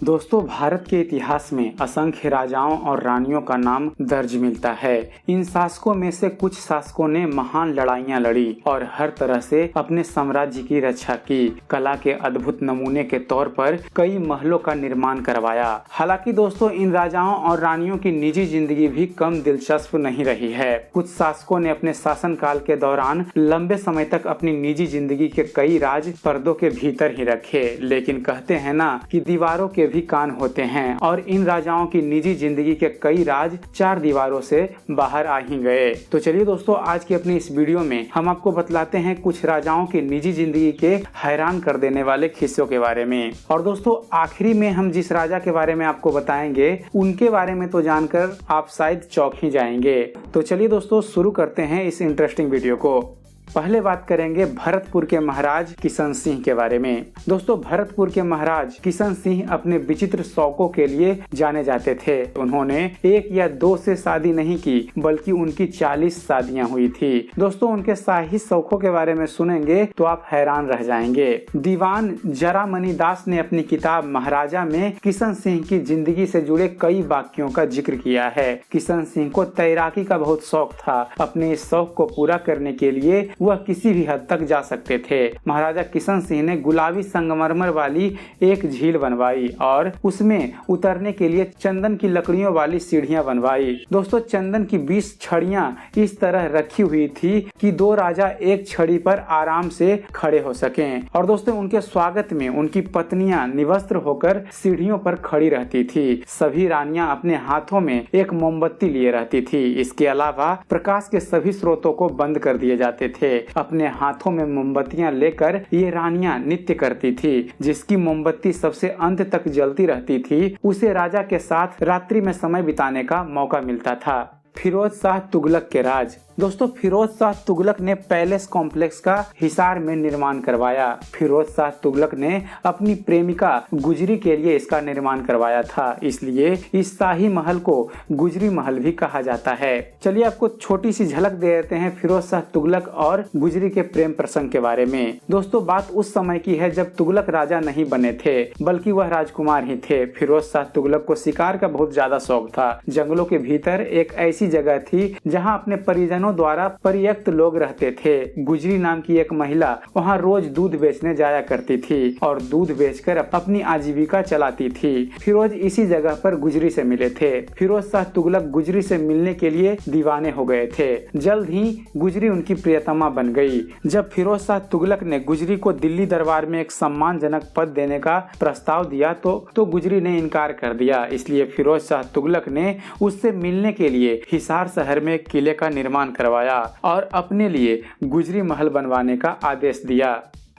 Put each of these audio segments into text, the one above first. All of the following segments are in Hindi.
दोस्तों, भारत के इतिहास में असंख्य राजाओं और रानियों का नाम दर्ज मिलता है। इन शासकों में से कुछ शासकों ने महान लड़ाइयां लड़ी और हर तरह से अपने साम्राज्य की रक्षा की। कला के अद्भुत नमूने के तौर पर कई महलों का निर्माण करवाया। हालांकि दोस्तों, इन राजाओं और रानियों की निजी जिंदगी भी कम दिलचस्प नहीं रही है। कुछ शासकों ने अपने शासन काल के दौरान लंबे समय तक अपनी निजी जिंदगी के कई राज पर्दों के भीतर ही रखे। लेकिन कहते हैं ना कि दीवारों के भी कान होते हैं, और इन राजाओं की निजी जिंदगी के कई राज चार दीवारों से बाहर आ ही गए। तो चलिए दोस्तों, आज की अपनी इस वीडियो में हम आपको बतलाते हैं कुछ राजाओं की निजी जिंदगी के हैरान कर देने वाले किस्सों के बारे में। और दोस्तों, आखिरी में हम जिस राजा के बारे में आपको बताएंगे उनके बारे में तो जानकर आप शायद चौंक ही जाएंगे। तो चलिए दोस्तों, शुरू करते हैं इस इंटरेस्टिंग वीडियो को। पहले बात करेंगे भरतपुर के महाराज किशन सिंह के बारे में। दोस्तों, भरतपुर के महाराज किशन सिंह अपने विचित्र शौकों के लिए जाने जाते थे। उन्होंने एक या दो से शादी नहीं की, बल्कि उनकी 40 शादियां हुई थी। दोस्तों, उनके शाही शौकों के बारे में सुनेंगे तो आप हैरान रह जाएंगे। दीवान जरामणि दास ने अपनी किताब महाराजा में किशन सिंह की जिंदगी से जुड़े कई वाक्यों का जिक्र किया है। किशन सिंह को तैराकी का बहुत शौक था। अपने इस शौक को पूरा करने के लिए वह किसी भी हद तक जा सकते थे। महाराजा किशन सिंह ने गुलाबी संगमरमर वाली एक झील बनवाई और उसमें उतरने के लिए चंदन की लकड़ियों वाली सीढ़ियां बनवाई। दोस्तों, चंदन की 20 छड़ियां इस तरह रखी हुई थी कि दो राजा एक छड़ी पर आराम से खड़े हो सकें। और दोस्तों, उनके स्वागत में उनकी पत्नियां निवस्त्र होकर सीढ़ियों पर खड़ी रहती थी। सभी रानियां अपने हाथों में एक मोमबत्ती लिए रहती थी। इसके अलावा प्रकाश के सभी स्रोतों को बंद कर दिए जाते थे। अपने हाथों में मोमबत्तियां लेकर ये रानियां नृत्य करती थी। जिसकी मोमबत्ती सबसे अंत तक जलती रहती थी, उसे राजा के साथ रात्रि में समय बिताने का मौका मिलता था। फिरोज शाह तुगलक के राज। दोस्तों, फिरोज शाह तुगलक ने पैलेस कॉम्प्लेक्स का हिसार में निर्माण करवाया। फिरोज शाह तुगलक ने अपनी प्रेमिका गुजरी के लिए इसका निर्माण करवाया था, इसलिए इस शाही महल को गुजरी महल भी कहा जाता है। चलिए आपको छोटी सी झलक दे देते हैं फिरोज शाह तुगलक और गुजरी के प्रेम प्रसंग के बारे में। दोस्तों, बात उस समय की है जब तुगलक राजा नहीं बने थे, बल्कि वह राजकुमार ही थे। फिरोज शाह तुगलक को शिकार का बहुत ज्यादा शौक था। जंगलों के भीतर एक ऐसी जगह थी जहाँ अपने परिजनों द्वारा परित्यक्त लोग रहते थे। गुजरी नाम की एक महिला वहाँ रोज दूध बेचने जाया करती थी और दूध बेचकर अपनी आजीविका चलाती थी। फिरोज इसी जगह पर गुजरी से मिले थे। फिरोज शाह तुगलक गुजरी से मिलने के लिए दीवाने हो गए थे। जल्द ही गुजरी उनकी प्रियतमा बन गई। जब फिरोज शाह तुगलक ने गुजरी को दिल्ली दरबार में एक सम्मानजनक पद देने का प्रस्ताव दिया तो गुजरी ने इनकार कर दिया। इसलिए फिरोज शाह तुगलक ने उससे मिलने के लिए हिसार शहर में एक किले का निर्माण करवाया और अपने लिए गुजरी महल बनवाने का आदेश दिया।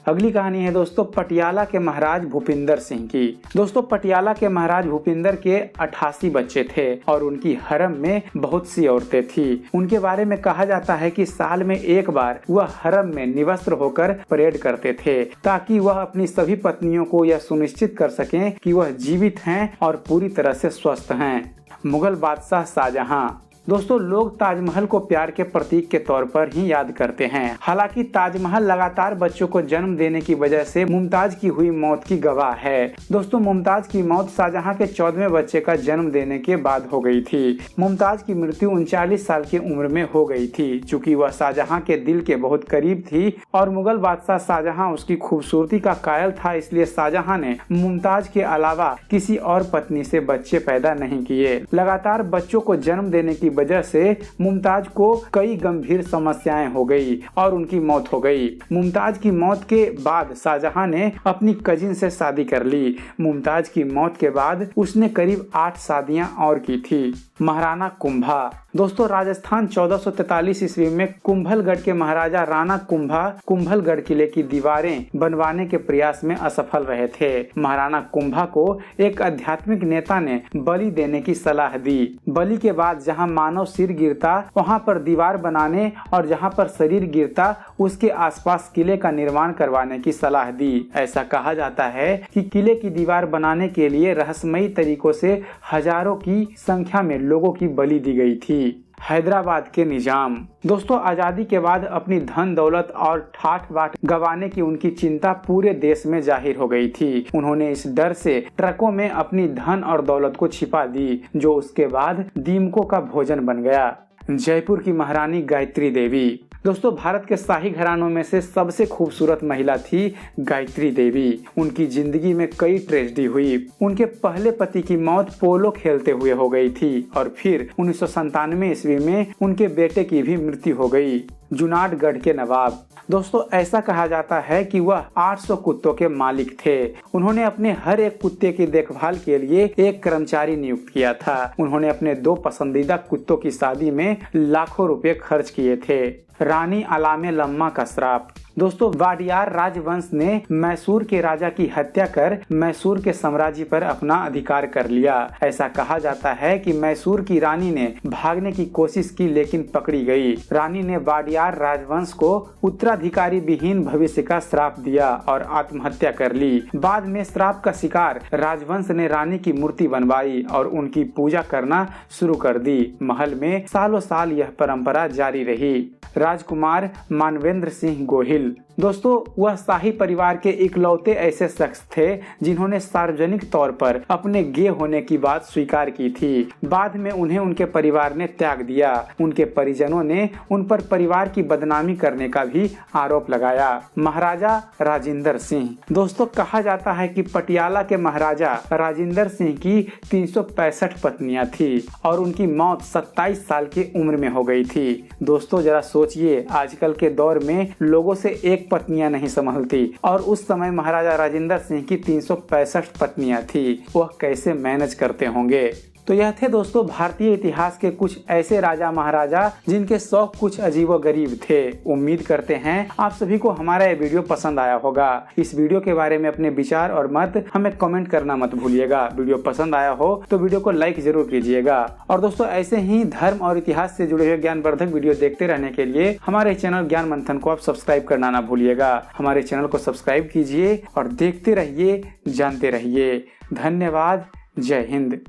अगली कहानी है दोस्तों पटियाला के महाराज भूपिंदर सिंह की। दोस्तों, पटियाला के महाराज भूपिंदर के 88 बच्चे थे और उनकी हरम में बहुत सी औरतें थी। उनके बारे में कहा जाता है कि साल में एक बार वह हरम में निवस्त्र होकर परेड करते थे, ताकि वह अपनी सभी पत्नियों को यह सुनिश्चित कर सकें कि वह जीवित हैं और पूरी तरह से स्वस्थ हैं। मुगल बादशाह शाहजहां। दोस्तों, लोग ताजमहल को प्यार के प्रतीक के तौर पर ही याद करते हैं। हालांकि ताजमहल लगातार बच्चों को जन्म देने की वजह से मुमताज की हुई मौत की गवाह है। दोस्तों, मुमताज की मौत शाहजहां के 14वें बच्चे का जन्म देने के बाद हो गई थी। मुमताज की मृत्यु 39 साल की उम्र में हो गई थी। चूँकि वह शाहजहां के दिल के बहुत करीब थी और मुगल बादशाह शाहजहां उसकी खूबसूरती का कायल था, इसलिए शाहजहां ने मुमताज के अलावा किसी और पत्नी से बच्चे पैदा नहीं किए। लगातार बच्चों को जन्म देने की वजह से मुमताज को कई गंभीर समस्याएं हो गई और उनकी मौत हो गई। मुमताज की मौत के बाद शाहजहां ने अपनी कजिन से शादी कर ली। मुमताज की मौत के बाद उसने करीब 8 शादियां और की थी। महाराणा कुंभा। दोस्तों, राजस्थान 1443 ईस्वी में कुंभलगढ़ के महाराजा राणा कुंभा कुंभलगढ़ किले की दीवारें बनवाने के प्रयास में असफल रहे थे। महाराणा कुंभा को एक आध्यात्मिक नेता ने बलि देने की सलाह दी। बलि के बाद जहां मानव सिर गिरता वहां पर दीवार बनाने और जहां पर शरीर गिरता उसके आसपास किले का निर्माण करवाने की सलाह दी। ऐसा कहा जाता है कि किले की दीवार बनाने के लिए रहस्यमयी तरीकों से हजारों की संख्या में लोगों की बलि दी गई थी। हैदराबाद के निजाम। दोस्तों, आजादी के बाद अपनी धन दौलत और ठाठ बाट गंवाने की उनकी चिंता पूरे देश में जाहिर हो गई थी। उन्होंने इस डर से ट्रकों में अपनी धन और दौलत को छिपा दी, जो उसके बाद दीमकों का भोजन बन गया। जयपुर की महारानी गायत्री देवी। दोस्तों, भारत के शाही घरानों में से सबसे खूबसूरत महिला थी गायत्री देवी। उनकी जिंदगी में कई ट्रेजेडी हुई। उनके पहले पति की मौत पोलो खेलते हुए हो गई थी और फिर 1997 ईस्वी में उनके बेटे की भी मृत्यु हो गई। जुनागढ़ के नवाब। दोस्तों, ऐसा कहा जाता है कि वह 800 कुत्तों के मालिक थे। उन्होंने अपने हर एक कुत्ते की देखभाल के लिए एक कर्मचारी नियुक्त किया था। उन्होंने अपने 2 पसंदीदा कुत्तों की शादी में लाखों रुपए खर्च किए थे। रानी अलामे लम्मा का श्राप। दोस्तों, वाडियार राजवंश ने मैसूर के राजा की हत्या कर मैसूर के साम्राज्य पर अपना अधिकार कर लिया। ऐसा कहा जाता है कि मैसूर की रानी ने भागने की कोशिश की लेकिन पकड़ी गई। रानी ने वाडियार राजवंश को उत्तराधिकारी विहीन भविष्य का श्राप दिया और आत्महत्या कर ली। बाद में श्राप का शिकार राजवंश ने रानी की मूर्ति बनवाई और उनकी पूजा करना शुरू कर दी। महल में सालों साल यह परंपरा जारी रही। राजकुमार मानवेंद्र सिंह गोहिल। दोस्तों, वह शाही परिवार के इकलौते ऐसे शख्स थे जिन्होंने सार्वजनिक तौर पर अपने गे होने की बात स्वीकार की थी। बाद में उन्हें उनके परिवार ने त्याग दिया। उनके परिजनों ने उन पर परिवार की बदनामी करने का भी आरोप लगाया। महाराजा राजेंद्र सिंह। दोस्तों, कहा जाता है कि पटियाला के महाराजा राजेंद्र सिंह की 365 पत्नियां थी और उनकी मौत 27 साल की उम्र में हो गई थी। दोस्तों, जरा सोचिए, आजकल के दौर में लोगों से एक पत्नियां नहीं संभलती और उस समय महाराजा राजेंद्र सिंह की 365 पत्नियां थी। वह कैसे मैनेज करते होंगे। तो यह थे दोस्तों भारतीय इतिहास के कुछ ऐसे राजा महाराजा जिनके शौक कुछ अजीबोगरीब थे। उम्मीद करते हैं आप सभी को हमारा ये वीडियो पसंद आया होगा। इस वीडियो के बारे में अपने विचार और मत हमें कमेंट करना मत भूलिएगा। वीडियो पसंद आया हो तो वीडियो को लाइक जरूर कीजिएगा। और दोस्तों, ऐसे ही धर्म और इतिहास से जुड़े हुए ज्ञानवर्धक वीडियो देखते रहने के लिए हमारे चैनल ज्ञान मंथन को आप सब्सक्राइब करना ना भूलिएगा। हमारे चैनल को सब्सक्राइब कीजिए और देखते रहिए, जानते रहिए। धन्यवाद। जय हिंद।